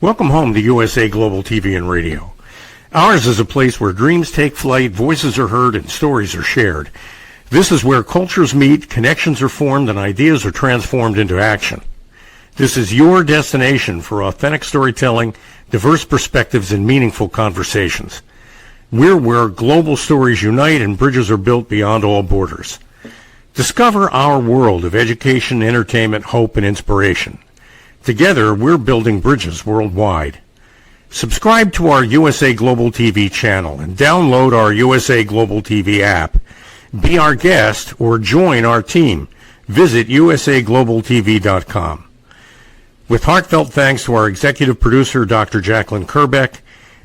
Welcome home to USA Global TV and Radio. Ours is a place where dreams take flight, voices are heard, and stories are shared. This is where cultures meet, connections are formed, and ideas are transformed into action. This is your destination for authentic storytelling, diverse perspectives, and meaningful conversations. We're where global stories unite and bridges are built beyond all borders. Discover our world of education, entertainment, hope, and inspiration. Together, we're building bridges worldwide. Subscribe to our USA Global TV channel and download our USA Global TV app. Be our guest or join our team. Visit usaglobaltv.com. With heartfelt thanks to our executive producer, Dr. Jacalyn Kerbeck,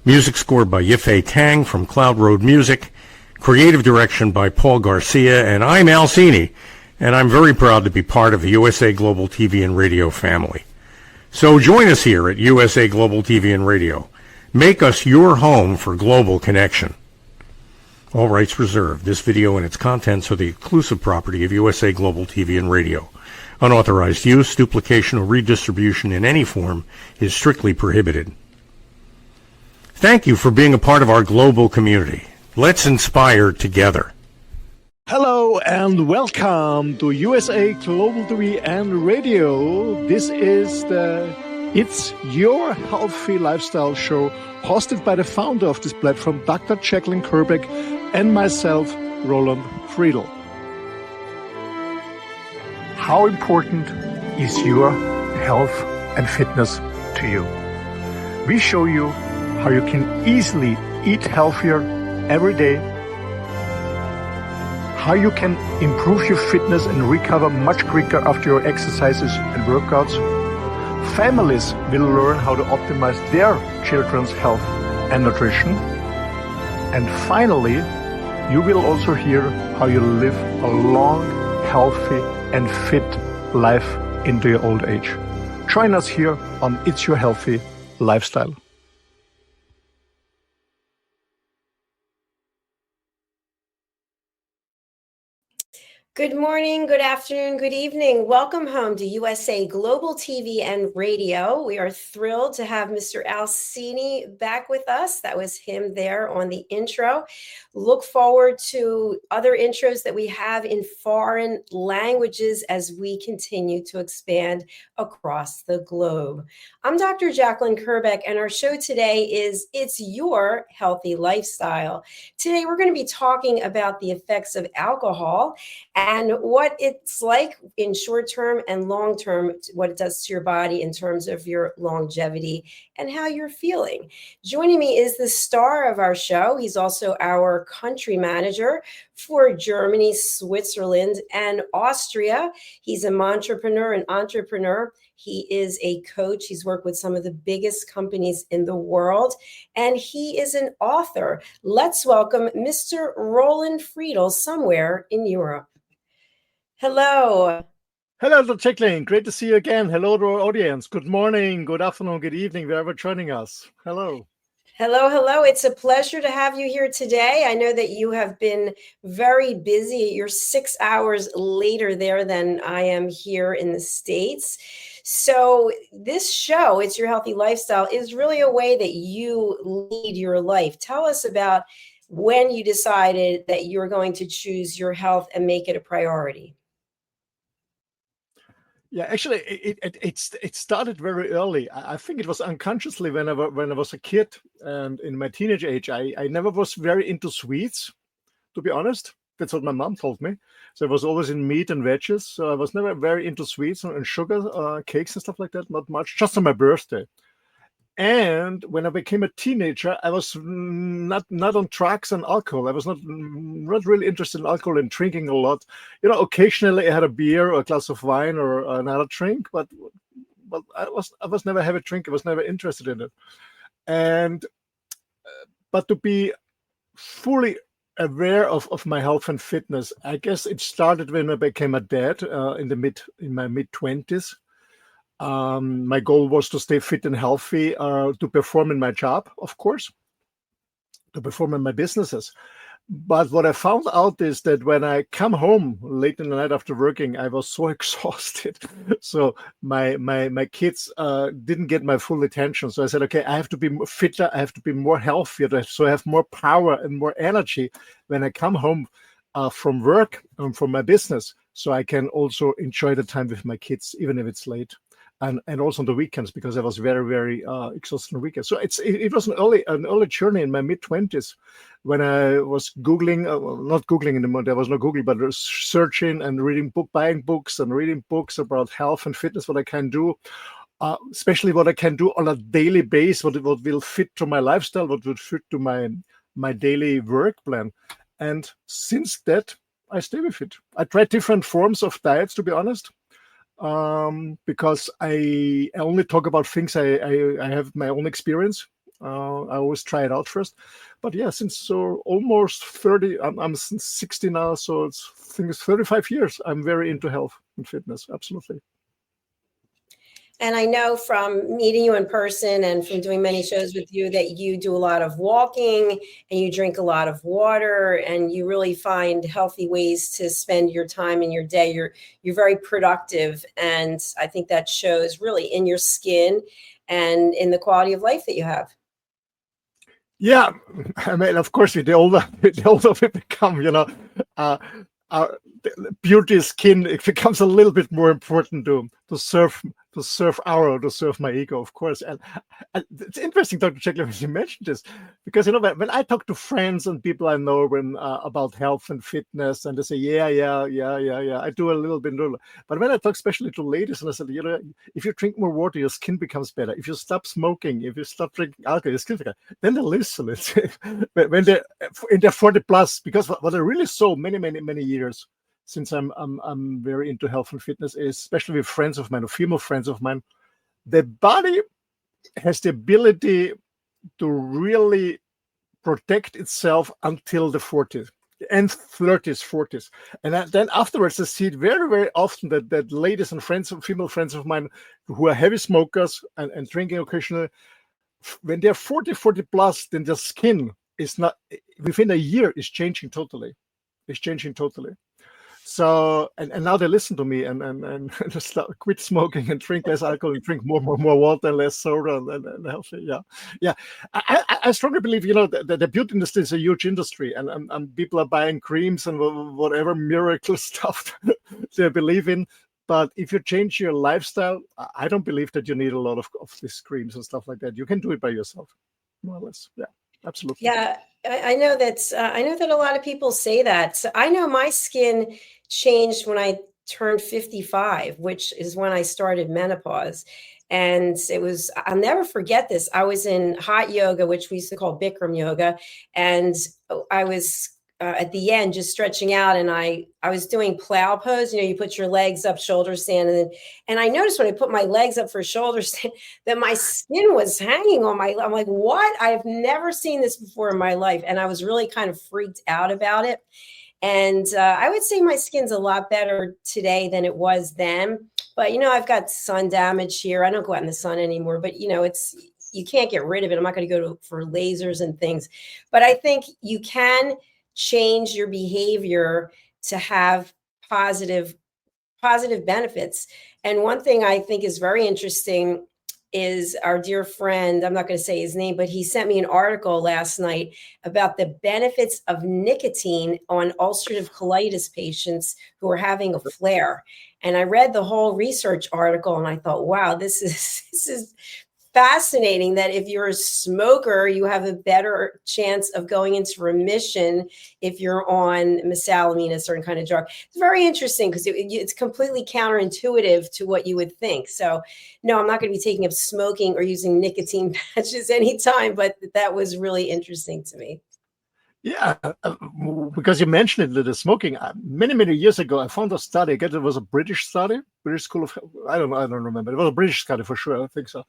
music scored by Yifei Tang from Cloud Road Music, creative direction by Paul Garcia, and I'm Al Cini, and I'm very proud to be part of the USA Global TV and Radio family. So join us here at USA Global TV and Radio. Make us your home for global connection. All rights reserved. This video and its contents are the exclusive property of USA Global TV and Radio. Unauthorized use, duplication, or redistribution in any form is strictly prohibited. Thank you for being a part of our global community. Let's inspire together. Hello and welcome to USA Global TV and Radio. This is It's Your Healthy Lifestyle show, hosted by the founder of this platform, Dr. Jacalyn Kerbeck, and myself, Roland Friedl. How important is your health and fitness to you? We show you how you can easily eat healthier every day, how you can improve your fitness and recover much quicker after your exercises and workouts. Families will learn how to optimize their children's health and nutrition. And finally, you will also hear how you live a long, healthy, and fit life into your old age. Join us here on It's Your Healthy Lifestyle. Good morning, good afternoon, good evening. Welcome home to USA Global TV and Radio. We are thrilled to have Mr. Al Cini back with us. That was him there on the intro. Look forward to other intros that we have in foreign languages as we continue to expand across the globe. I'm Dr. Jacalyn Kerbeck, and our show today is It's Your Healthy Lifestyle. Today, we're going to be talking about the effects of alcohol and what it's like in short term and long term, what it does to your body in terms of your longevity and how you're feeling. Joining me is the star of our show. He's also our country manager for Germany, Switzerland, and Austria. He's a entrepreneur, He is a coach. He's worked with some of the biggest companies in the world, and he is an author. Let's welcome Mr. Roland Friedl, somewhere in Europe. Hello. Hello, Dr. Jacalyn. Great to see you again. Hello to our audience. Good morning, good afternoon, good evening, wherever joining us. Hello. Hello. It's a pleasure to have you here today. I know that you have been very busy. You're 6 hours later there than I am here in the States. So this show, It's Your Healthy Lifestyle, is really a way that you lead your life. Tell us about when you decided that you were going to choose your health and make it a priority. Yeah, actually, it started very early. I think it was unconsciously when I was a kid and in my teenage age. I never was very into sweets, to be honest. That's what my mom told me. So I was always in meat and veggies. So I was never very into sweets and sugar, cakes and stuff like that. Not much, just on my birthday. And when I became a teenager, I was not on drugs and alcohol. I was not really interested in alcohol and drinking a lot. You know, occasionally I had a beer or a glass of wine or another drink, but I was never have a drink. I was never interested in it. And but to be fully aware of my health and fitness, I guess it started when I became a dad in my mid-20s. My goal was to stay fit and healthy, to perform in my job, of course, to perform in my businesses. But what I found out is that when I come home late in the night after working, I was so exhausted. So my kids didn't get my full attention. So I said, okay, I have to be fitter. I have to be more healthier. So I have more power and more energy when I come home from work and from my business. So I can also enjoy the time with my kids, even if it's late. And also on the weekends, because I was very, very exhausted on the weekends. So it was an early journey in my mid-20s when I was Googling, not Googling anymore, there was no Google, but searching and buying books and reading books about health and fitness, what I can do, especially what I can do on a daily basis, what will fit to my lifestyle, what would fit to my daily work plan. And since that, I stay with it. I tried different forms of diets, to be honest. Because I only talk about things I have my own experience. I always try it out first. But yeah, since almost 30, I'm 60 now, so I think it's 35 years. I'm very into health and fitness, absolutely. And I know from meeting you in person and from doing many shows with you that you do a lot of walking and you drink a lot of water and you really find healthy ways to spend your time in your day. You're very productive. And I think that shows really in your skin and in the quality of life that you have. Yeah, I mean, of course, the older we become, beauty skin, it becomes a little bit more important to serve my ego, of course. And it's interesting, Dr. Jacalyn, when you mentioned this, because when I talk to friends and people I know about health and fitness, and they say, yeah, I do a little bit. But when I talk especially to ladies, and I said, if you drink more water, your skin becomes better. If you stop smoking, if you stop drinking alcohol, your skin becomes better. Then they listen. When they're in their 40 plus, because what I really saw many years since I'm very into health and fitness, is especially with friends of mine or female friends of mine, the body has the ability to really protect itself until the 40s and 30s, 40s. And then afterwards, I see it very, very often that ladies and female friends of mine who are heavy smokers and drinking occasionally, when they're 40 plus, then their skin is not, within a year, is changing totally. It's changing totally. So and now they listen to me and just quit smoking and drink less alcohol and drink more water and less soda and healthy. Yeah. I strongly believe the beauty industry is a huge industry and people are buying creams and whatever miracle stuff they believe in. But if you change your lifestyle, I don't believe that you need a lot of these creams and stuff like that. You can do it by yourself, more or less. Yeah, absolutely. Yeah, I know that. I know that a lot of people say that. So I know my skin changed when I turned 55, which is when I started menopause. And I'll never forget this. I was in hot yoga, which we used to call Bikram yoga. And I was at the end just stretching out, and I was doing plow pose. You put your legs up, shoulder stand, and I noticed when I put my legs up for shoulder stand that my skin was hanging on I'm like, what? I've never seen this before in my life, and I was really kind of freaked out about it. And I would say my skin's a lot better today than it was then. But I've got sun damage here. I don't go out in the sun anymore. But you can't get rid of it. I'm not going to go for lasers and things. But I think you can change your behavior to have positive benefits. And one thing I think is very interesting is our dear friend, I'm not going to say his name, but he sent me an article last night about the benefits of nicotine on ulcerative colitis patients who are having a flare. And I read the whole research article and I thought, wow, this is fascinating that if you're a smoker, you have a better chance of going into remission if you're on mesalamine, a certain kind of drug. It's very interesting because it's completely counterintuitive to what you would think. So no, I'm not going to be taking up smoking or using nicotine patches anytime, but that was really interesting to me. Yeah, because you mentioned it, the smoking. Many years ago, I found a study. I guess it was a British study, British School of, I don't remember. It was a British study for sure. I think so.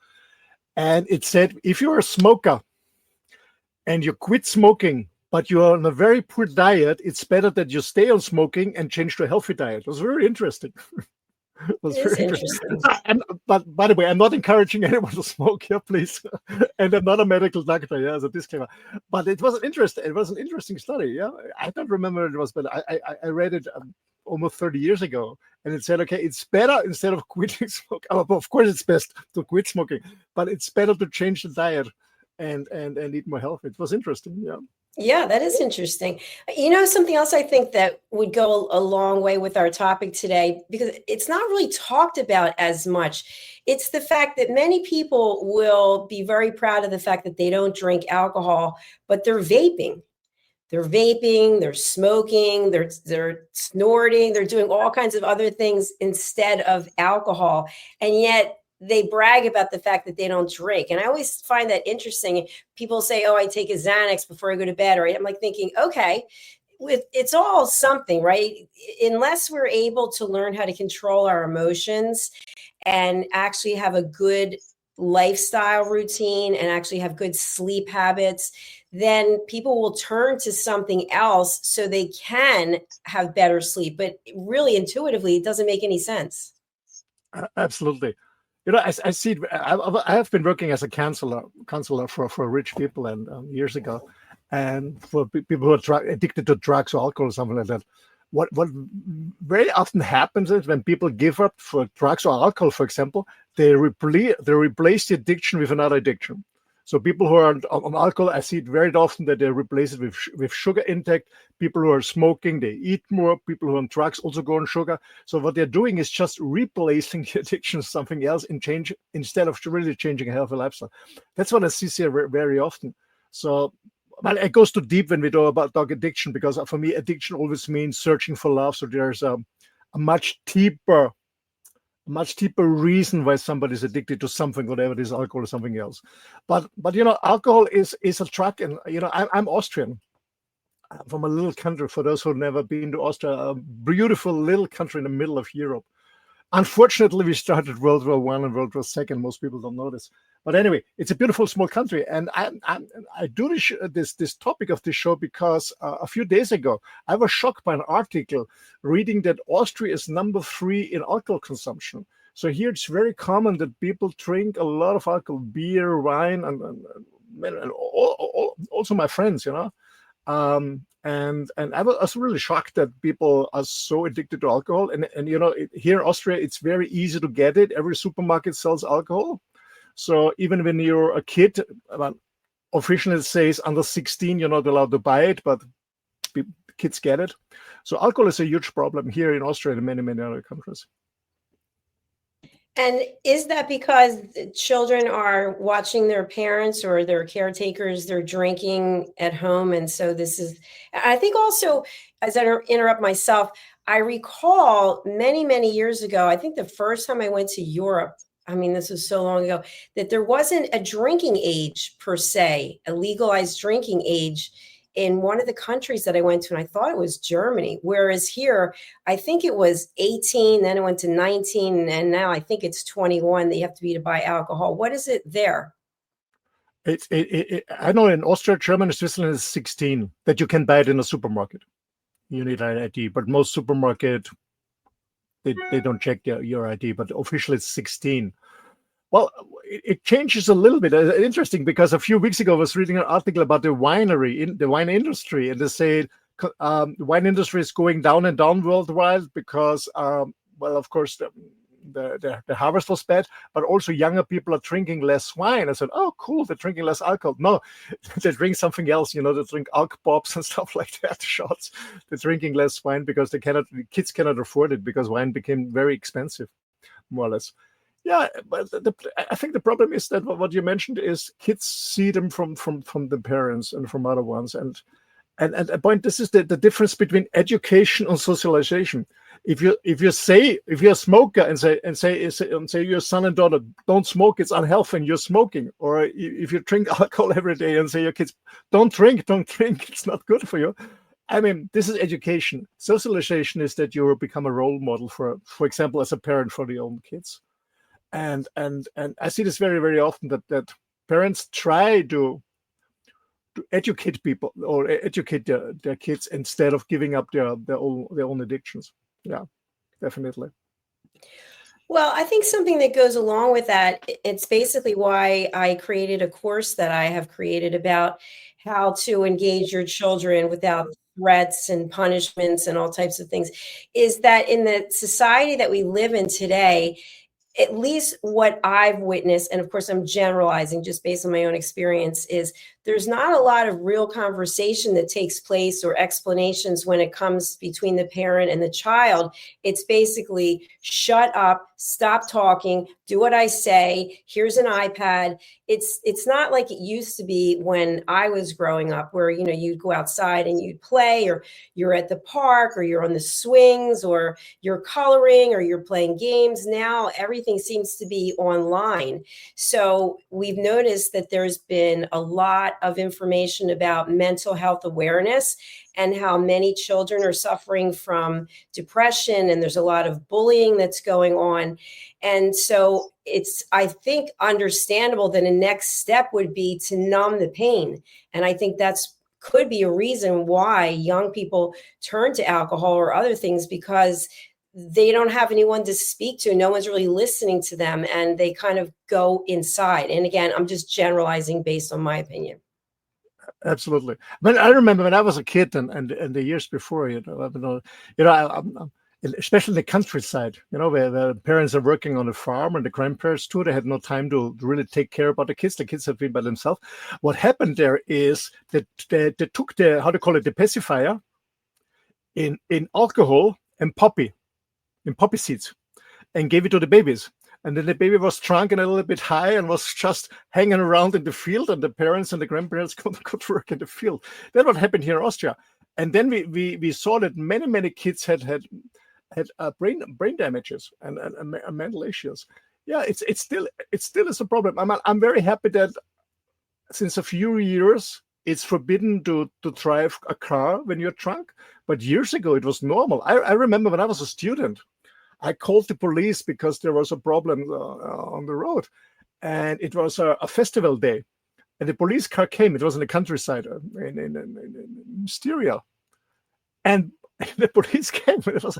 And it said, if you're a smoker and you quit smoking, but you're on a very poor diet, it's better that you stay on smoking and change to a healthy diet. It was very interesting. It was It is very interesting. interesting. But by the way, I'm not encouraging anyone to smoke here, please. And I'm not a medical doctor, yeah, as a disclaimer. But it was an interesting study, yeah. I don't remember what it was, but I read it almost 30 years ago, and it said, okay, it's better instead of quitting smoking. Of course, it's best to quit smoking, but it's better to change the diet and eat more healthy. It was interesting, yeah. Yeah, that is interesting. Something else I think that would go a long way with our topic today, because it's not really talked about as much. It's the fact that many people will be very proud of the fact that they don't drink alcohol, but they're vaping. They're smoking, they're snorting, they're doing all kinds of other things instead of alcohol. And yet they brag about the fact that they don't drink. And I always find that interesting. People say, oh, I take a Xanax before I go to bed. Or I'm like thinking, okay, it's all something, right? Unless we're able to learn how to control our emotions and actually have a good lifestyle routine and actually have good sleep habits, then people will turn to something else so they can have better sleep. But really, intuitively, it doesn't make any sense. Absolutely. I see. I have been working as a counselor for rich people and years ago, and for people who are addicted to drugs or alcohol or something like that. What very often happens is when people give up for drugs or alcohol, for example, they replace the addiction with another addiction. So people who are on alcohol, I see it very often that they replace it with sugar intake. People who are smoking, they eat more. People who are on drugs also go on sugar. So what they're doing is just replacing the addiction with something else instead of really changing a healthy lifestyle. That's what I see here very often. So, but it goes too deep when we talk addiction, because for me, addiction always means searching for love. So there's a much deeper reason why somebody's addicted to something, whatever it is, alcohol or something else. But alcohol is a drug, and I'm Austrian. I'm from a little country. For those who've never been to Austria, a beautiful little country in the middle of Europe. Unfortunately, we started World War I and World War II. Most people don't know this. But anyway, it's a beautiful small country. And I do this topic of this show because a few days ago, I was shocked by an article reading that Austria is number 3 in alcohol consumption. So here it's very common that people drink a lot of alcohol, beer, wine, and also my friends, and I was really shocked that people are so addicted to alcohol. And here in Austria, it's very easy to get it. Every supermarket sells alcohol. So even when you're a kid, officially it says under 16, you're not allowed to buy it, but kids get it. So alcohol is a huge problem here in Austria and many, many other countries. And is that because children are watching their parents or their caretakers, they're drinking at home? And so I think also, as I interrupt myself, I recall many, many years ago, I think the first time I went to Europe, I mean, this was so long ago, that there wasn't a drinking age per se, a legalized drinking age in one of the countries that I went to, and I thought it was Germany. Whereas here, I think it was 18, then it went to 19, and now I think it's 21 that you have to be to buy alcohol. What is it there? I know in Austria, Germany, Switzerland is 16 that you can buy it in a supermarket. You need an ID, but most supermarket, they don't check your ID, but officially it's 16. Well, it changes a little bit. Interesting, because a few weeks ago I was reading an article about the wine industry, and they say the wine industry is going down and down worldwide because, of course, the harvest was bad, but also younger people are drinking less wine. I said, oh, cool, they're drinking less alcohol. No, they drink something else. They drink alk pops and stuff like that, shots. They're drinking less wine because kids cannot afford it because wine became very expensive, more or less. Yeah, but I think the problem is that what you mentioned is kids see them from the parents and from other ones, and the point, this is the difference between education and socialization. If you're a smoker and say your son and daughter don't smoke, it's unhealthy and you're smoking, or if you drink alcohol every day and say your kids don't drink, it's not good for you. I mean, this is education. Socialization is that you become a role model for example, as a parent for your own kids. And I see this very, very often that parents try to educate people or educate their kids instead of giving up their own addictions. Yeah, definitely. Well, I think something that goes along with that, it's basically why I created a course that I have created about how to engage your children without threats and punishments and all types of things, is that in the society that we live in today, at least what I've witnessed, and of course I'm generalizing just based on my own experience, is there's not a lot of real conversation that takes place or explanations when it comes between the parent and the child. It's basically shut up, stop talking, do what I say, here's an iPad. It's not like it used to be when I was growing up, where you'd go outside and you'd play, or you're at the park, or you're on the swings, or you're coloring, or you're playing games. Now everything seems to be online. So we've noticed that there's been a lot of information about mental health awareness and how many children are suffering from depression, and there's a lot of bullying that's going on. And so it's, I think, understandable that a next step would be to numb the pain. And I think that's could be a reason why young people turn to alcohol or other things, because they don't have anyone to speak to. No one's really listening to them, and they kind of go inside. And again, I'm just generalizing based on my opinion. Absolutely. But I remember when I was a kid and the years before, especially in the countryside, where the parents are working on a farm and the grandparents too, they had no time to really take care about the kids. The kids have been by themselves. What happened there is that they took the pacifier in alcohol and poppy seeds, and gave it to the babies. And then the baby was drunk and a little bit high and was just hanging around in the field, and the parents and the grandparents could work in the field. That's what happened here in Austria. And then we saw that many kids had brain damages and mental issues. Yeah, it's still is a problem. I'm very happy that since a few years it's forbidden to drive a car when you're drunk. But years ago it was normal. I remember when I was a student, I called the police because there was a problem on the road, and it was a festival day, and the police car came. It was in the countryside in Styria, and the police came. It was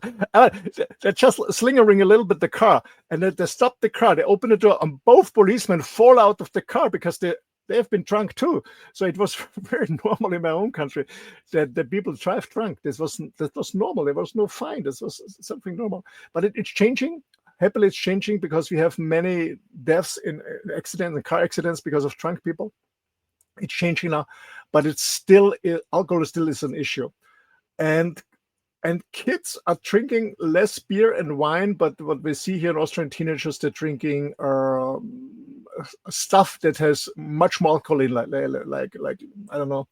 they're just slingering a little bit the car, and then they stopped the car. They opened the door, and both policemen fall out of the car because they have been drunk too. So it was very normal in my own country that the people drive drunk. That was normal. There was no fine. This was something normal. But it's changing. Happily, it's changing because we have many deaths in accidents and car accidents because of drunk people. It's changing now, but it's still, alcohol still is an issue. And kids are drinking less beer and wine, but what we see here in Austrian teenagers, they're drinking stuff that has much more alcohol in, like I don't know,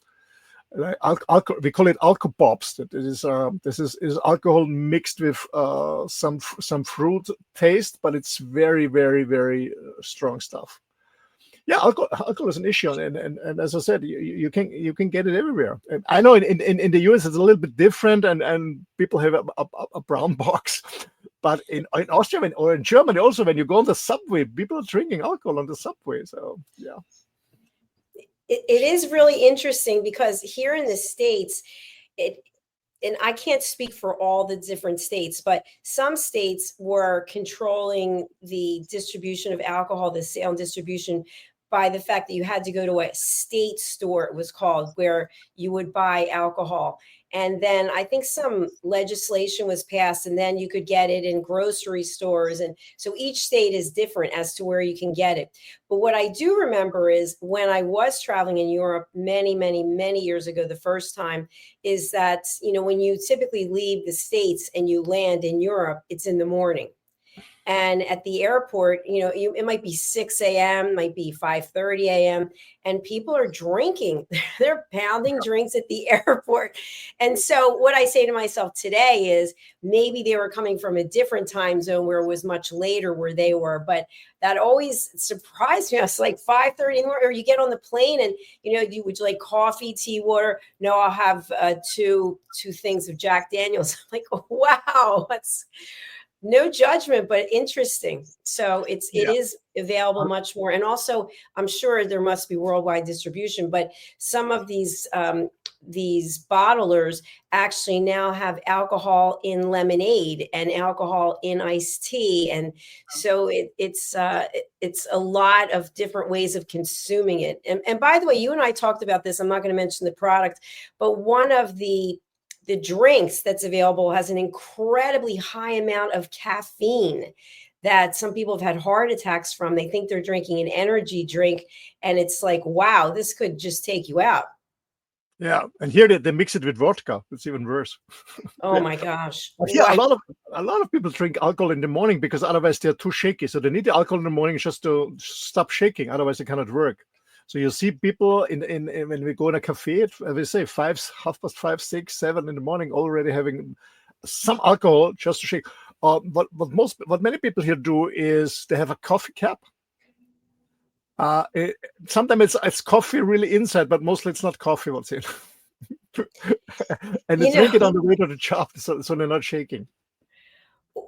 like alcohol. We call it alcohol pops. That is is alcohol mixed with some fruit taste, but it's very, very, very strong stuff. Yeah, alcohol is an issue, and as I said, you can get it everywhere. And I know in the US it's a little bit different, and people have a brown box, but in Austria or in Germany also, when you go on the subway, people are drinking alcohol on the subway. So yeah, it is really interesting because here in the States, and I can't speak for all the different states, but some states were controlling the distribution of alcohol, the sale and distribution, by the fact that you had to go to a state store, it was called, where you would buy alcohol. And then I think some legislation was passed, and then you could get it in grocery stores. And so each state is different as to where you can get it. But what I do remember is when I was traveling in Europe many, many, many years ago, the first time, is that, when you typically leave the States and you land in Europe, it's in the morning. And at the airport, it might be 6 a.m., might be 5:30 a.m., and people are drinking. They're pounding drinks at the airport. And so what I say to myself today is maybe they were coming from a different time zone where it was much later where they were. But that always surprised me. I was like 5:30 in the morning, or you get on the plane and, would you like coffee, tea, water? No, I'll have two things of Jack Daniels. I'm like, oh, wow, that's no judgment, but interesting. So it is available much more. And also, I'm sure there must be worldwide distribution, but some of these these bottlers actually now have alcohol in lemonade and alcohol in iced tea, and so it's a lot of different ways of consuming it. And by the way, you and I talked about this. I'm not going to mention the product, but one of the drinks that's available has an incredibly high amount of caffeine that some people have had heart attacks from. They think they're drinking an energy drink, and it's like, wow, this could just take you out. Yeah, and here they mix it with vodka. It's even worse. Oh my gosh! But yeah, Wow. a lot of people drink alcohol in the morning because otherwise they're too shaky. So they need the alcohol in the morning just to stop shaking. Otherwise, they cannot work. So you see people in when we go in a cafe, we say 5:30, 6, 7 in the morning, already having some alcohol just to shake. What many people here do is they have a coffee cup. Sometimes it's coffee really inside, but mostly it's not coffee what's in. And they drink it on the way to the job, so they're not shaking.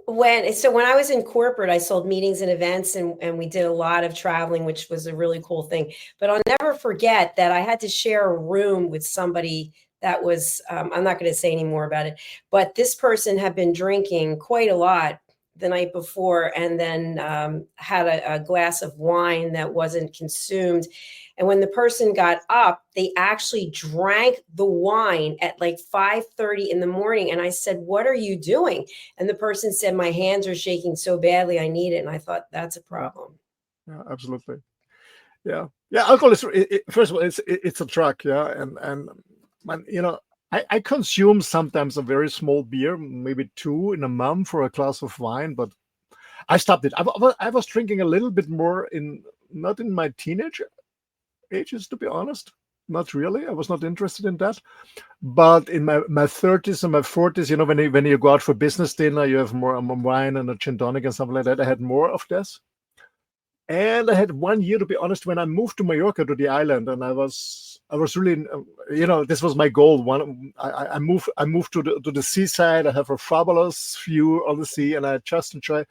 When I was in corporate, I sold meetings and events, and we did a lot of traveling, which was a really cool thing. But I'll never forget that I had to share a room with somebody that was, I'm not going to say any more about it, but this person had been drinking quite a lot the night before, and then had a glass of wine that wasn't consumed. And when the person got up, they actually drank the wine at like 5:30 in the morning. And I said, "What are you doing?" And the person said, "My hands are shaking so badly, I need it." And I thought, that's a problem. Yeah, absolutely. Yeah, alcohol is first of all, it's a drug. Yeah, and I consume sometimes a very small beer, maybe 2 in a month for a glass of wine, but I stopped it. I was drinking a little bit more not in my teenage ages, to be honest. Not really. I was not interested in that. But in my 30s and my 40s, when you go out for business dinner, you have more wine and a gin tonic and something like that. I had more of this. And I had 1 year, to be honest, when I moved to Mallorca, to the island, and I was really, this was my goal. I moved to the seaside. I have a fabulous view on the sea, and I just enjoy.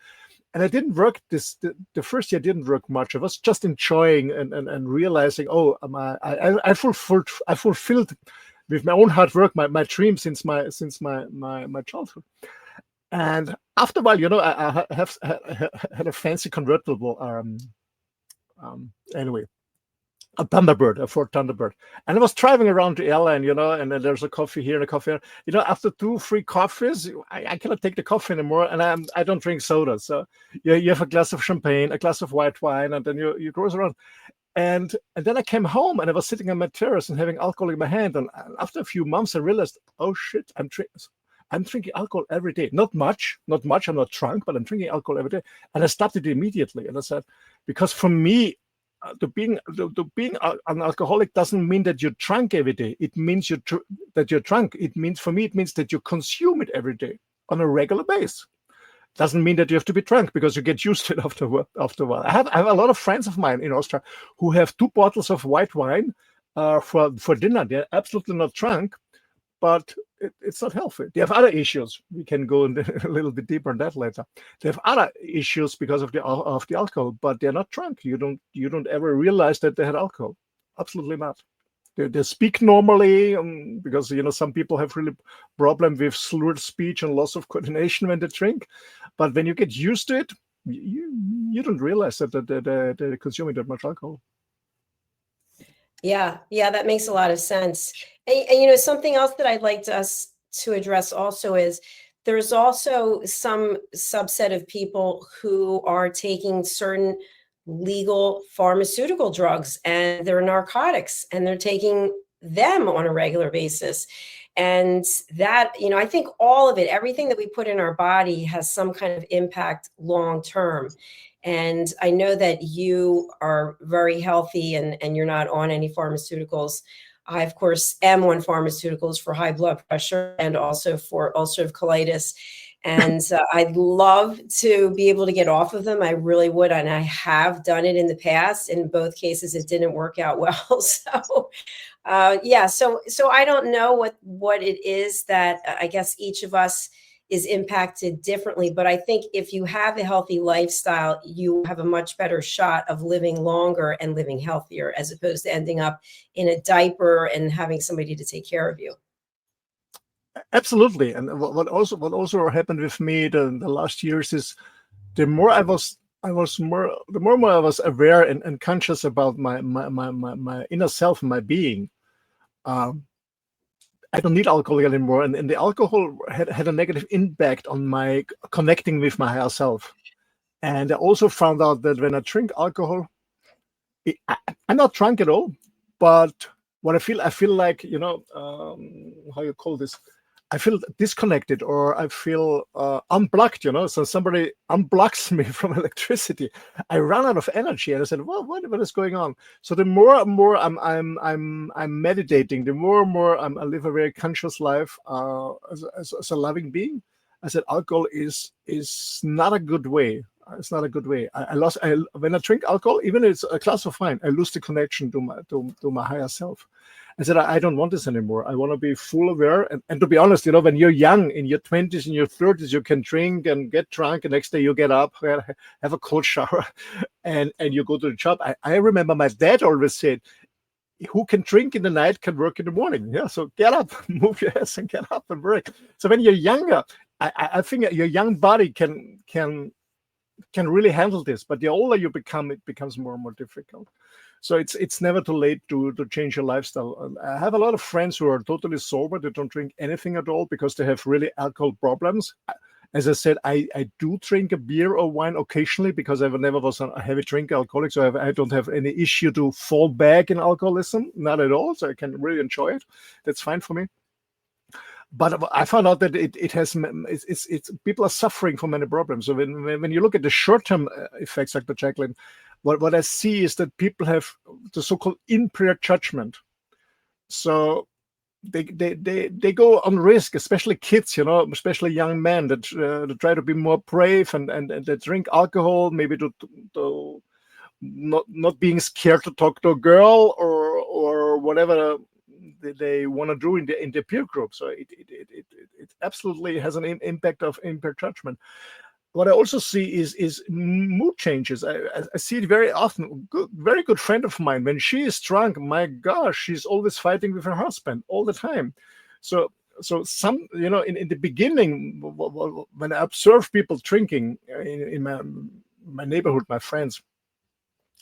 And I didn't work the first year didn't work much. I was just enjoying and realizing, I fulfilled with my own hard work my dream since my childhood. And after a while, I have had a fancy convertible. Anyway, a Thunderbird, a Ford Thunderbird, and I was driving around the airline, and then there's a coffee here and a coffee there. After 2-3 coffees, I cannot take the coffee anymore, and I don't drink soda. So you have a glass of champagne, a glass of white wine, and then you cruise around. And then I came home and I was sitting on my terrace and having alcohol in my hand. And after a few months, I realized, oh shit, I'm drinking alcohol every day. Not much. I'm not drunk, but I'm drinking alcohol every day. And I stopped it immediately. And I said, because for me, to being an alcoholic doesn't mean that you're drunk every day. It means that you're drunk. It means that you consume it every day on a regular basis. Doesn't mean that you have to be drunk, because you get used to it after a while. I have a lot of friends of mine in Austria who have 2 bottles of white wine for dinner. They're absolutely not drunk, but it's not healthy. They have other issues. We can go a little bit deeper on that later. They have other issues because of the alcohol, but they're not drunk. You don't ever realize that they had alcohol. Absolutely not. They speak normally, because some people have really problem with slurred speech and loss of coordination when they drink. But when you get used to it, you don't realize that they're consuming that much alcohol. Yeah, that makes a lot of sense. And something else that I'd like us to address also is there's also some subset of people who are taking certain legal pharmaceutical drugs, and they're narcotics, and they're taking them on a regular basis. And that, I think all of it, everything that we put in our body has some kind of impact long term. And I know that you are very healthy and you're not on any pharmaceuticals. I, of course, am on pharmaceuticals for high blood pressure and also for ulcerative colitis. And I'd love to be able to get off of them. I really would. And I have done it in the past. In both cases, it didn't work out well. So I don't know what it is that I guess each of us is impacted differently. But I think if you have a healthy lifestyle, you have a much better shot of living longer and living healthier, as opposed to ending up in a diaper and having somebody to take care of you. Absolutely. And what also happened with me the last years is the more I was aware and conscious about my inner self and my being. I don't need alcohol anymore, and the alcohol had a negative impact on my connecting with my higher self. And I also found out that when I drink alcohol, I'm not drunk at all, but what I feel like, how you call this? I feel disconnected, or I feel unplugged. So somebody unplugs me from electricity. I run out of energy, and I said, "Well, what is going on?" So the more and more I'm meditating, the more and more I live a very conscious life as a loving being. I said, alcohol is not a good way. It's not a good way. When I drink alcohol, even if it's a glass of wine, I lose the connection to my higher self. I said, I don't want this anymore. I want to be full aware. And to be honest, when you're young, in your 20s, in your 30s, you can drink and get drunk. And next day you get up, have a cold shower, and you go to the job. I remember my dad always said, who can drink in the night can work in the morning. Yeah, so get up, move your ass and get up and work. So when you're younger, I think your young body can really handle this. But the older you become, it becomes more and more difficult. So it's never too late to change your lifestyle. I have a lot of friends who are totally sober. They don't drink anything at all because they have really alcohol problems. As I said, I do drink a beer or wine occasionally because I never was a heavy drinker, alcoholic. So I don't have any issue to fall back in alcoholism, not at all. So I can really enjoy it. That's fine for me. But I found out that it's people are suffering from many problems. So when you look at the short-term effects, like the Jacalyn, what I see is that people have the so-called impaired judgment. So they go on risk, especially kids, especially young men that try to be more brave and they drink alcohol, maybe to not being scared to talk to a girl or whatever they want to do in the peer group. So it absolutely has an impact of impaired judgment. What I also see is mood changes. I see it very often. Very good friend of mine, when she is drunk, my gosh, she's always fighting with her husband all the time. So some, in the beginning, when I observe people drinking in my neighborhood, my friends,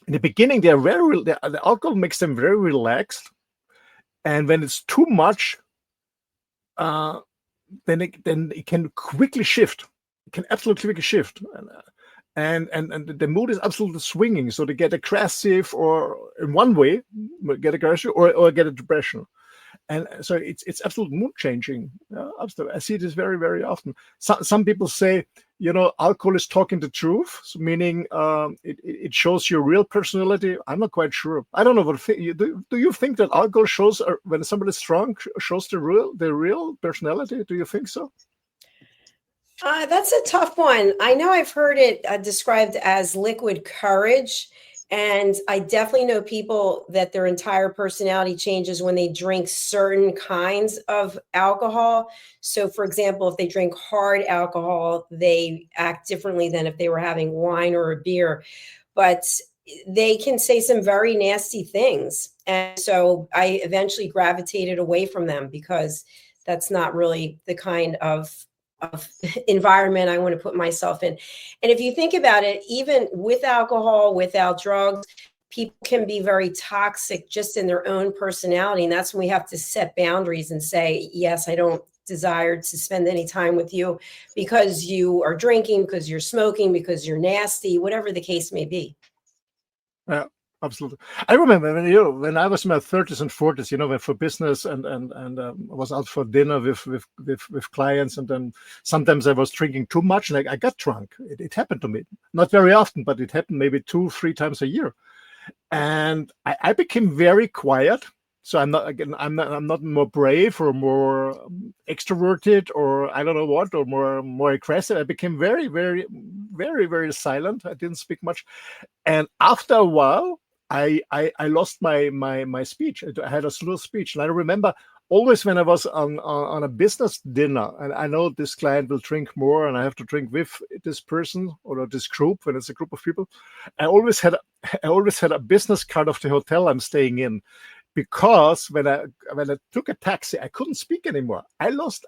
in the beginning, the alcohol makes them very relaxed. And when it's too much, then it can quickly shift. It can absolutely quickly shift, and the mood is absolutely swinging. So they get aggressive, or in one way, get aggressive, or get a depression. And so it's absolute mood changing. I see this very, very often. Some people say, alcohol is talking the truth, so meaning it shows your real personality. I'm not quite sure. I don't know what do you think that alcohol shows, when somebody's drunk, shows the real personality? Do you think so? That's a tough one. I know I've heard it described as liquid courage. And I definitely know people that their entire personality changes when they drink certain kinds of alcohol. So, for example, if they drink hard alcohol, they act differently than if they were having wine or a beer. But they can say some very nasty things. And so I eventually gravitated away from them because that's not really the kind of environment I want to put myself in. And if you think about it, even with alcohol, without drugs, people can be very toxic just in their own personality. And that's when we have to set boundaries and say, yes, I don't desire to spend any time with you because you are drinking, because you're smoking, because you're nasty, whatever the case may be. Yeah. Absolutely. I remember when I was in my 30s and 40s, went for business and was out for dinner with clients, and then sometimes I was drinking too much and I got drunk. It happened to me, not very often, but it happened maybe 2-3 times a year, and I became very quiet. So I'm not more brave or more extroverted or I don't know what, or more aggressive. I became very, very, very, very silent. I didn't speak much, and after a while, I lost my speech. I had a slur speech, and I remember always when I was on a business dinner, and I know this client will drink more, and I have to drink with this person or this group when it's a group of people, I always had a business card of the hotel I'm staying in, because when I took a taxi, I couldn't speak anymore. I lost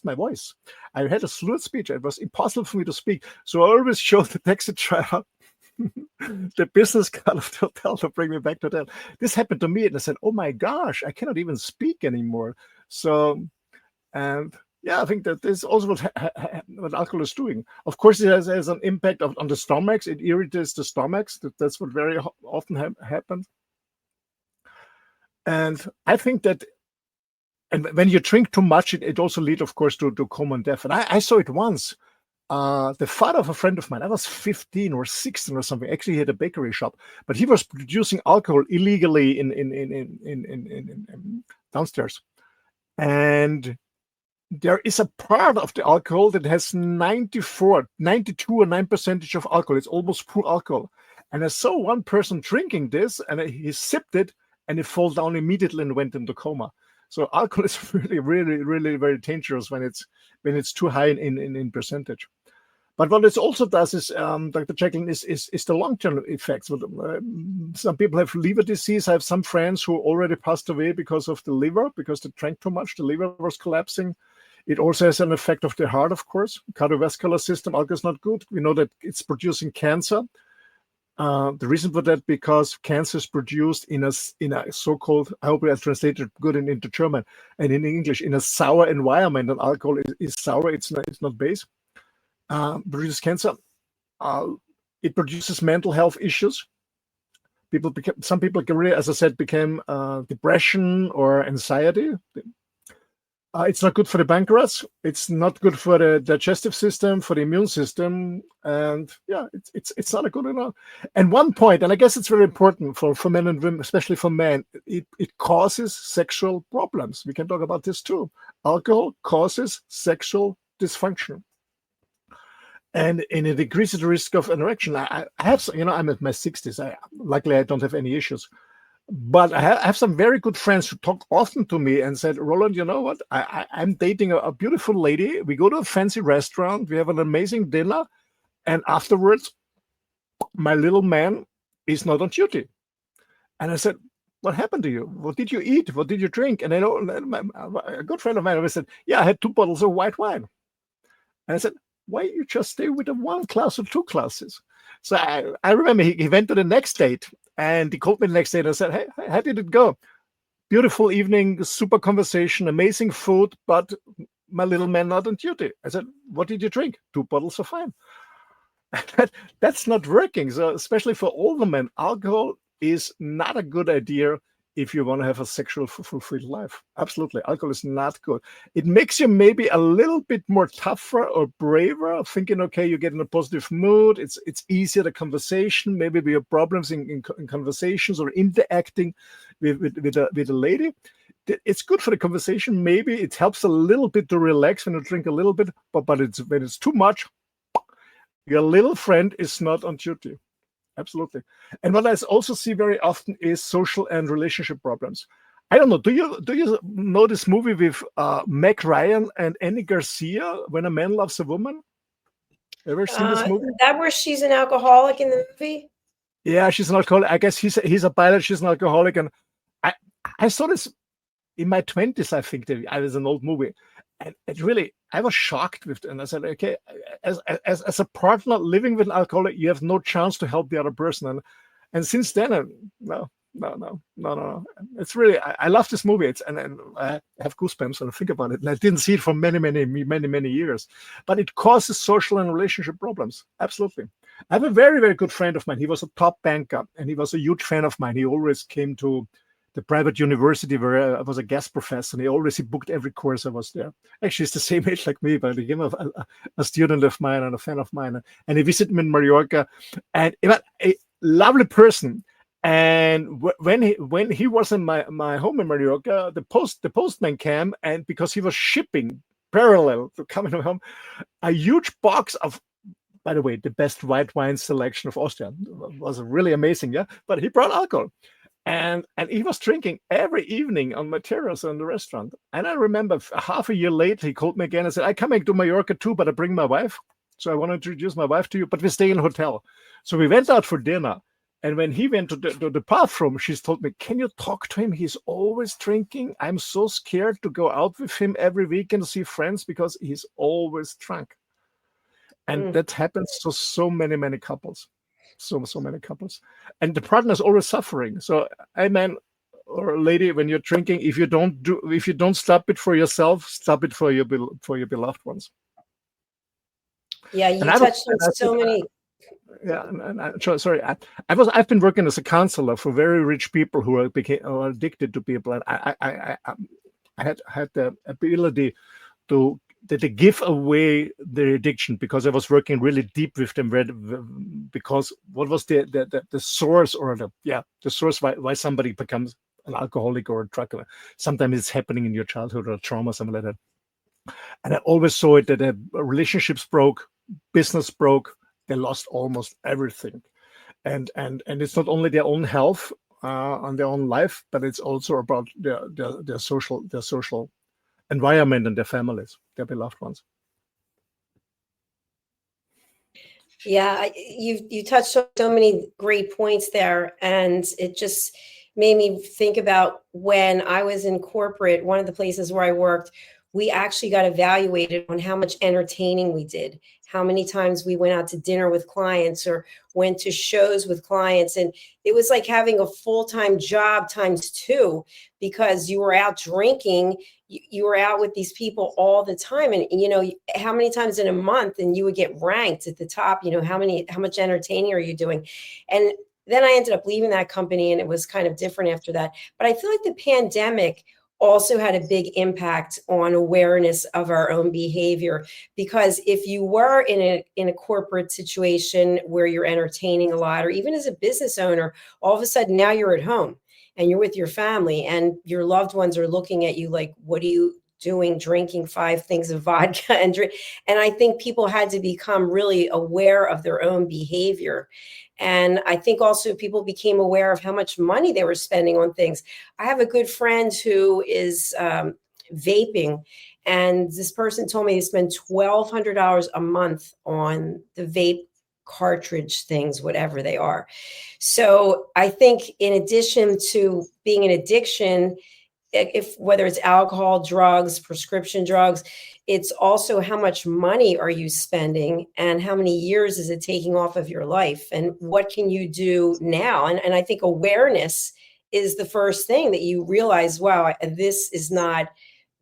my voice. I had a slurred speech. It was impossible for me to speak. So I always showed the taxi driver the business card of the hotel to bring me back to that. This happened to me, and I said, "Oh my gosh, I cannot even speak anymore." So, and yeah, I think that is also what alcohol is doing. Of course, it has an impact on the stomachs. It irritates the stomachs. That's what very often happens. And I think that, and when you drink too much, it also leads, of course, to common death. And I saw it once. The father of a friend of mine, I was 15 or 16 or something. Actually, he had a bakery shop, but he was producing alcohol illegally in downstairs. And there is a part of the alcohol that has 92 or 9% of alcohol. It's almost pure alcohol. And I saw one person drinking this, and he sipped it, and it fell down immediately and went into coma. So alcohol is really, really, really very dangerous when it's too high in percentage. But what it also does is, Dr. Jacalyn, is the long-term effects. Some people have liver disease. I have some friends who already passed away because of the liver, because they drank too much. The liver was collapsing. It also has an effect of the heart, of course. Cardiovascular system, alcohol is not good. We know that it's producing cancer. The reason for that, because cancer is produced in a so-called, I hope I translated good into German and in English, in a sour environment. And alcohol is sour; it's not base. Produces cancer. It produces mental health issues. Some people really, as I said, became depression or anxiety. It's not good for the pancreas. It's not good for the digestive system, for the immune system, and yeah, it's not a good enough. And one point, and I guess it's very important for men and women, especially for men, it causes sexual problems. We can talk about this too. Alcohol causes sexual dysfunction, and it increases the risk of erection. I have, I'm at my 60s. Luckily, I don't have any issues. But I have some very good friends who talk often to me and said, "Roland, you know what? I'm dating a beautiful lady. We go to a fancy restaurant. We have an amazing dinner. And afterwards, my little man is not on duty." And I said, "What happened to you? What did you eat? What did you drink?" And a good friend of mine always said, "Yeah, I had 2 bottles of white wine." And I said, "Why you just stay with the 1 glass or 2 glasses?" So I remember he went to the next date. And he called me the next day and I said, "Hey, how did it go?" "Beautiful evening, super conversation, amazing food, but my little man not on duty." I said, "What did you drink?" 2 bottles of wine. That's not working. So especially for older men, alcohol is not a good idea if you want to have a sexual fulfilled life. Absolutely. Alcohol is not good. It makes you maybe a little bit more tougher or braver, thinking, okay, you get in a positive mood. It's easier, the conversation, maybe we have problems in conversations or interacting with a lady. It's good for the conversation. Maybe it helps a little bit to relax when you drink a little bit, but when it's too much, your little friend is not on duty. Absolutely. And what I also see very often is social and relationship problems. I don't know. Do you know this movie with Meg Ryan and Annie Garcia, When a Man Loves a Woman? Ever seen this movie? Is that where she's an alcoholic in the movie? Yeah, she's an alcoholic. I guess he's a pilot. She's an alcoholic, and I saw this in my 20s. I think that it was an old movie, and it really, I was shocked with it. And I said, okay, as a partner living with an alcoholic, you have no chance to help the other person. And since then, no. It's really, I love this movie. And I have goosebumps when I think about it. And I didn't see it for many years. But it causes social and relationship problems. Absolutely. I have a very, very good friend of mine. He was a top banker, and he was a huge fan of mine. He always came to the private university where I was a guest professor, and he booked every course I was there. Actually, he's the same age like me, but he became a student of mine and a fan of mine. And he visited me in Mallorca, and he was a lovely person. And when he was in my home in Mallorca, the postman came, and because he was shipping parallel to coming home, a huge box of, by the way, the best white wine selection of Austria. It was really amazing, yeah. But he brought alcohol. And he was drinking every evening on my terrace in the restaurant. And I remember half a year later, he called me again and said, "I coming to Mallorca too, but I bring my wife. So I want to introduce my wife to you, but we stay in a hotel." So we went out for dinner. And when he went to the bathroom, she told me, "Can you talk to him? He's always drinking. I'm so scared to go out with him every weekend to see friends because he's always drunk." And that happens to so many couples. So many couples. And the partner is always suffering. So a man or a lady, when you're drinking, if you don't stop it for yourself, stop it for your beloved ones. Yeah, you touched on so many. Yeah, sorry. I've been working as a counselor for very rich people who are addicted to beer blind. I had the ability to they give away their addiction because I was working really deep with them. Because what was the source or the source why somebody becomes an alcoholic or a drug? Sometimes it's happening in your childhood or trauma, something like that. And I always saw it that relationships broke, business broke. They lost almost everything, and it's not only their own health and their own life, but it's also about their social environment and their families, their beloved ones. Yeah, you touched on so many great points there, and it just made me think about when I was in corporate. One of the places where I worked, we actually got evaluated on how much entertaining we did, how many times we went out to dinner with clients or went to shows with clients. And it was like having a full-time job times 2 because you were out drinking, you were out with these people all the time. And, how many times in a month, and you would get ranked at the top, how much entertaining are you doing? And then I ended up leaving that company, and it was kind of different after that. But I feel like the pandemic also had a big impact on awareness of our own behavior, because if you were in a corporate situation where you're entertaining a lot, or even as a business owner, all of a sudden now you're at home and you're with your family and your loved ones are looking at you like, what are you doing, drinking 5 things of vodka and drink? And I think people had to become really aware of their own behavior. And I think also people became aware of how much money they were spending on things. I have a good friend who is vaping, and this person told me they spend $1,200 a month on the vape cartridge things, whatever they are. So I think in addition to being an addiction, whether it's alcohol, drugs, prescription drugs, it's also how much money are you spending and how many years is it taking off of your life, and what can you do now? And I think awareness is the first thing that you realize, wow, this is not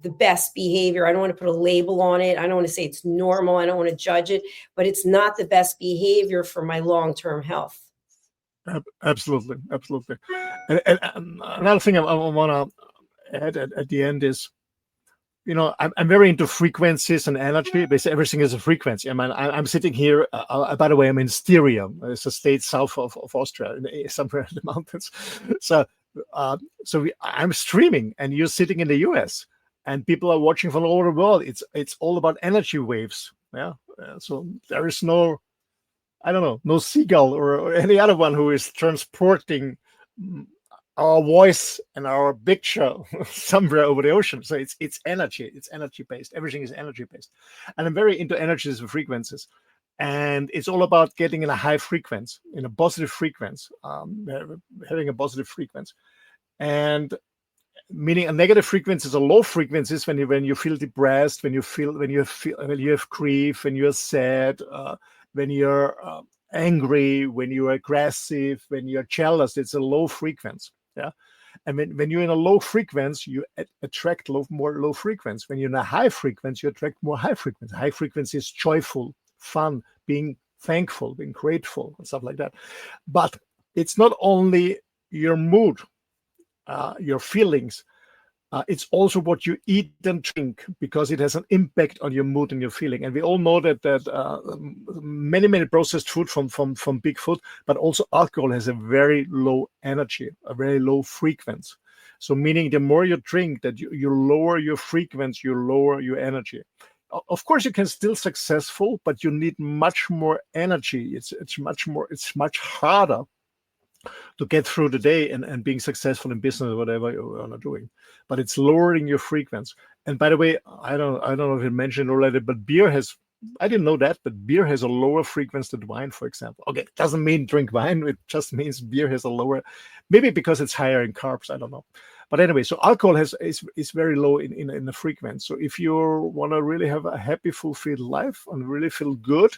the best behavior. I don't want to put a label on it. I don't want to say it's normal. I don't want to judge it, but it's not the best behavior for my long-term health. Absolutely. And another thing I want to add at the end is, I'm very into frequencies and energy. Basically, everything is a frequency. I mean, I'm sitting here. By the way, I'm in Styria. It's a state south of Austria, somewhere in the mountains. So I'm streaming, and you're sitting in the US, and people are watching from all over the world. It's all about energy waves. Yeah. So there is no seagull or any other one who is transporting our voice and our picture somewhere over the ocean. So it's energy. It's energy based. Everything is energy based. And I'm very into energies and frequencies. And it's all about getting in a high frequency, in a positive frequency, having a positive frequency. And meaning a negative frequency is a low frequencies when you feel depressed, when you have grief, when you're sad, when you're angry, when you're aggressive, when you're jealous. It's a low frequency. Yeah. And when you're in a low frequency, you attract more low frequency. When you're in a high frequency, you attract more high frequency. High frequency is joyful, fun, being thankful, being grateful, and stuff like that. But it's not only your mood, your feelings. It's also what you eat and drink, because it has an impact on your mood and your feeling. And we all know that many processed food from big food, but also alcohol has a very low energy, a very low frequency. So meaning the more you drink, that you lower your frequency, you lower your energy. Of course, you can still successful, but you need much more energy. It's much harder to get through the day and being successful in business or whatever you're doing. But it's lowering your frequency. And by the way, I don't know if you mentioned already, but beer has, I didn't know that, but beer has a lower frequency than wine, for example. Okay, it doesn't mean drink wine. It just means beer has a lower, maybe because it's higher in carbs. I don't know. But anyway, so alcohol is very low in the frequency. So if you want to really have a happy, fulfilled life and really feel good,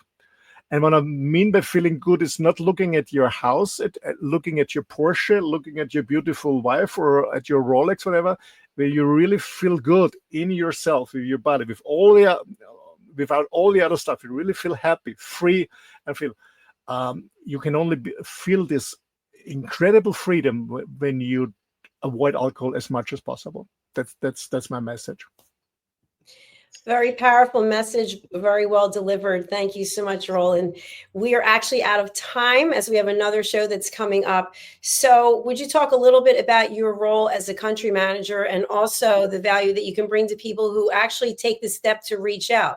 and what I mean by feeling good is not looking at your house, looking at your Porsche, looking at your beautiful wife or at your Rolex, whatever, where you really feel good in yourself, in your body, without all the other stuff. You really feel happy, free, and feel you can only feel this incredible freedom when you avoid alcohol as much as possible. That's my message. Very powerful message, very well delivered. Thank you so much, Roland. We are actually out of time as we have another show that's coming up. So would you talk a little bit about your role as a country manager and also the value that you can bring to people who actually take the step to reach out?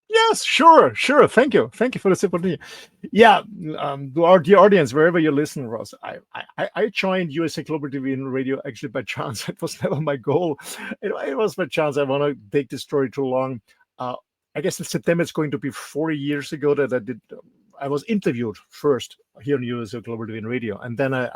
Yes, sure. Thank you for the opportunity. Yeah, to our dear audience, wherever you listen, Ross, I joined USA Global TV and Radio actually by chance. It was never my goal. It was by chance. I want to take this story too long. I guess in September it's going to be 40 years ago that I was interviewed first here in USA Global TV and Radio, and then I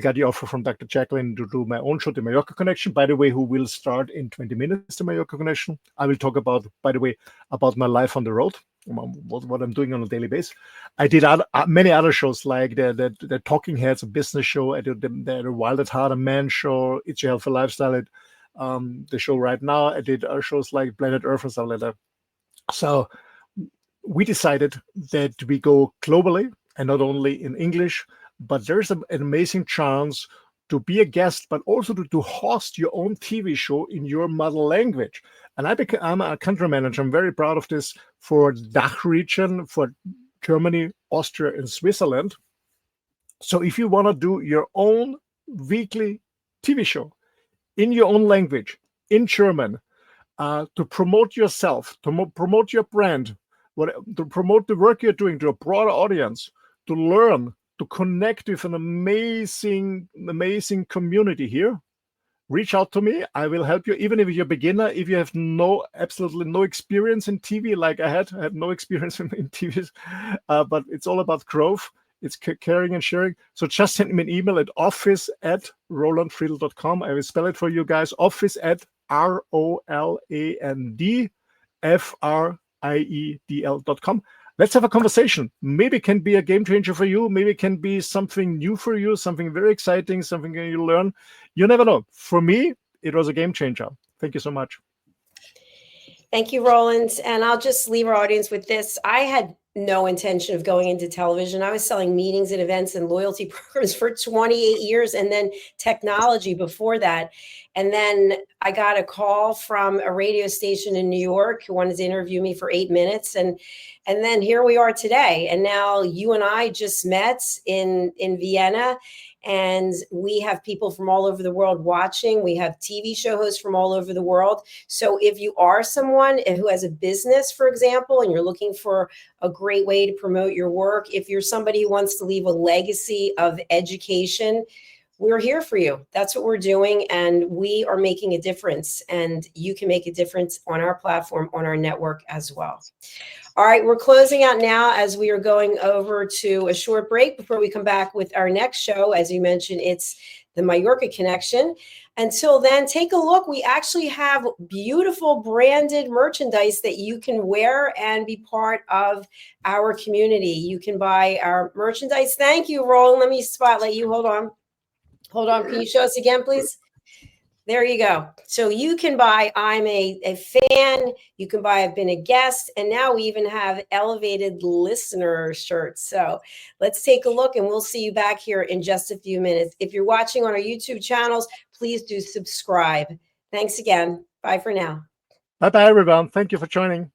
got the offer from Dr. Jacalyn to do my own show, The Mallorca Connection, by the way, who will start in 20 minutes, The Mallorca Connection. I will talk about, by the way, about my life on the road, what I'm doing on a daily basis. I did many other shows like the Talking Heads, a business show. I did the Wild at Heart, a man show, It's Your Healthy Lifestyle, the show right now. I did shows like Planet Earth and stuff like that. So we decided that we go globally and not only in English, but there's an amazing chance to be a guest, but also to host your own TV show in your mother language. And I'm a country manager. I'm very proud of this for DACH region, for Germany, Austria, and Switzerland. So if you want to do your own weekly TV show in your own language, in German, to promote yourself, to promote your brand, to promote the work you're doing to a broader audience, to learn, to connect with an amazing community here, reach out to me. I will help you, even if you're a beginner, if you have absolutely no experience in TV, like I had no experience in TV, but it's all about growth. It's caring and sharing. So just send me an email at office@rolandfriedl.com. I will spell it for you guys. office@ROLANDFRIEDL.com. Let's have a conversation. Maybe it can be a game changer for you. Maybe it can be something new for you, something very exciting, something you learn. You never know. For me, it was a game changer. Thank you so much. Thank you, Roland. And I'll just leave our audience with this. I had no intention of going into television. I was selling meetings and events and loyalty programs for 28 years and then technology before that. And then I got a call from a radio station in New York who wanted to interview me for 8 minutes. And then here we are today. And now you and I just met in Vienna. And we have people from all over the world watching. We have TV show hosts from all over the world. So if you are someone who has a business, for example, and you're looking for a great way to promote your work, if you're somebody who wants to leave a legacy of education, we're here for you. That's what we're doing. And we are making a difference. And you can make a difference on our platform, on our network as well. All right, we're closing out now as we are going over to a short break before we come back with our next show. As you mentioned, it's the Mallorca Connection. Until then, take a look. We actually have beautiful branded merchandise that you can wear and be part of our community. You can buy our merchandise. Thank you, Roland. Let me spotlight you. Hold on. Can you show us again, please? There you go. So you can buy I'm a fan. You can buy I've been a guest. And now we even have elevated listener shirts. So let's take a look and we'll see you back here in just a few minutes. If you're watching on our YouTube channels, please do subscribe. Thanks again. Bye for now. Bye-bye, everyone. Thank you for joining.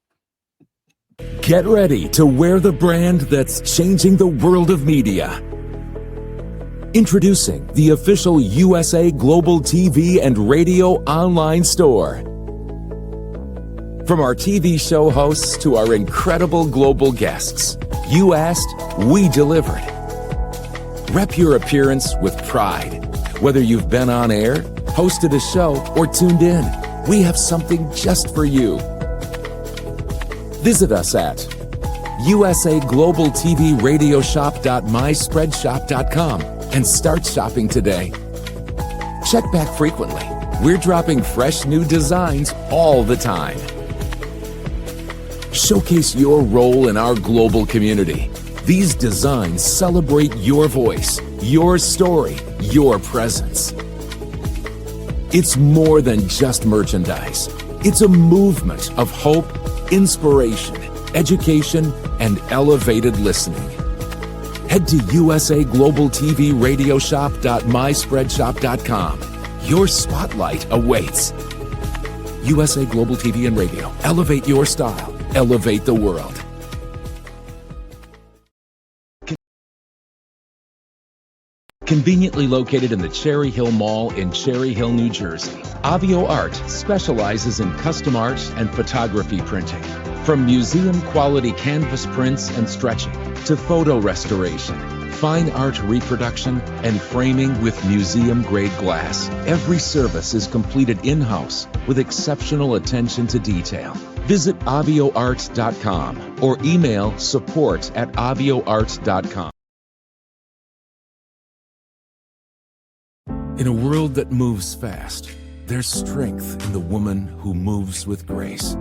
Get ready to wear the brand that's changing the world of media. Introducing the official USA Global TV and Radio online store. From our TV show hosts to our incredible global guests, you asked, we delivered. Rep your appearance with pride. Whether you've been on air, hosted a show, or tuned in, we have something just for you. Visit us at usaglobaltvradioshoп.myspreadshop.com and start shopping today. Check back frequently. We're dropping fresh new designs all the time. Showcase your role in our global community. These designs celebrate your voice, your story, your presence. It's more than just merchandise. It's a movement of hope, inspiration, education, and elevated listening. Head to usaglobaltvradioshoп.myspreadshop.com. Your spotlight awaits. USA Global TV and Radio. Elevate your style. Elevate the world. Conveniently located in the Cherry Hill Mall in Cherry Hill, New Jersey, Avio Art specializes in custom art and photography printing. From museum-quality canvas prints and stretching to photo restoration, fine art reproduction, and framing with museum-grade glass, every service is completed in-house with exceptional attention to detail. Visit avioart.com or email support@avioart.com. In a world that moves fast, there's strength in the woman who moves with grace.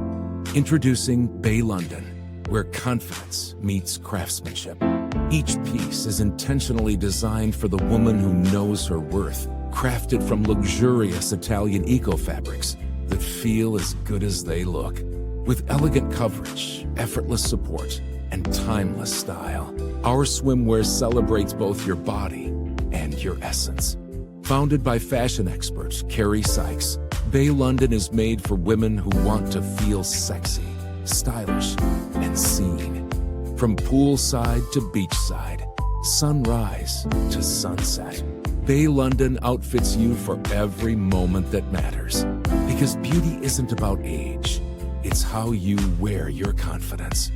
Introducing Bay London, where confidence meets craftsmanship. Each piece is intentionally designed for the woman who knows her worth, crafted from luxurious Italian eco-fabrics that feel as good as they look. With elegant coverage, effortless support, and timeless style, our swimwear celebrates both your body and your essence. Founded by fashion expert Carrie Sykes, Bay London is made for women who want to feel sexy, stylish, and seen. From poolside to beachside, sunrise to sunset, Bay London outfits you for every moment that matters. Because beauty isn't about age, it's how you wear your confidence.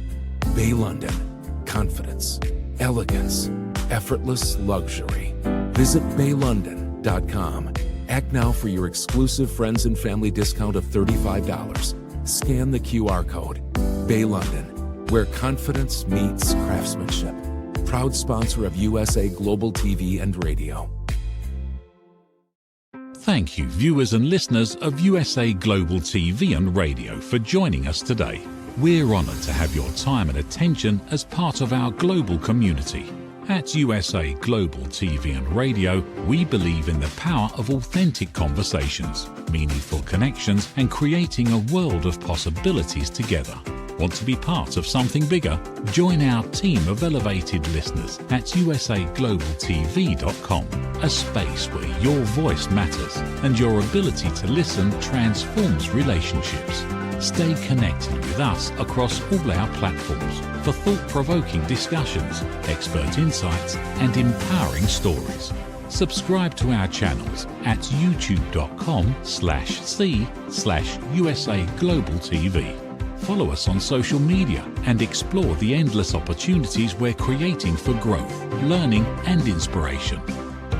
Bay London, confidence, elegance, effortless luxury. Visit baylondon.com. Act now for your exclusive friends and family discount of $35. Scan the QR code. Bay London, where confidence meets craftsmanship. Proud sponsor of USA Global TV and Radio. Thank you, viewers and listeners of USA Global TV and Radio, for joining us today. We're honored to have your time and attention as part of our global community. At USA Global TV and Radio, we believe in the power of authentic conversations, meaningful connections, and creating a world of possibilities together. Want to be part of something bigger? Join our team of elevated listeners at usaglobaltv.com, a space where your voice matters and your ability to listen transforms relationships. Stay connected with us across all our platforms for thought-provoking discussions, expert insights, and empowering stories. Subscribe to our channels at youtube.com/c/USA Global TV. Follow us on social media and explore the endless opportunities we're creating for growth, learning, and inspiration.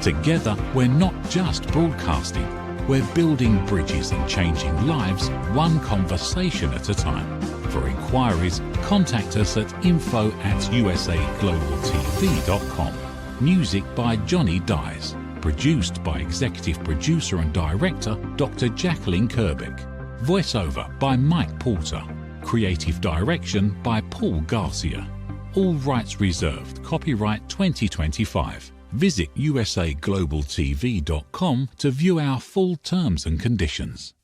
Together, we're not just broadcasting, we're building bridges and changing lives one conversation at a time. For inquiries, contact us at info@usaglobaltv.com. Music by Johnny Dies. Produced by Executive Producer and Director Dr. Jacalyn Kerbeck. Voiceover by Mike Porter. Creative Direction by Paul Garcia. All rights reserved. Copyright 2025. Visit usaglobaltv.com to view our full terms and conditions.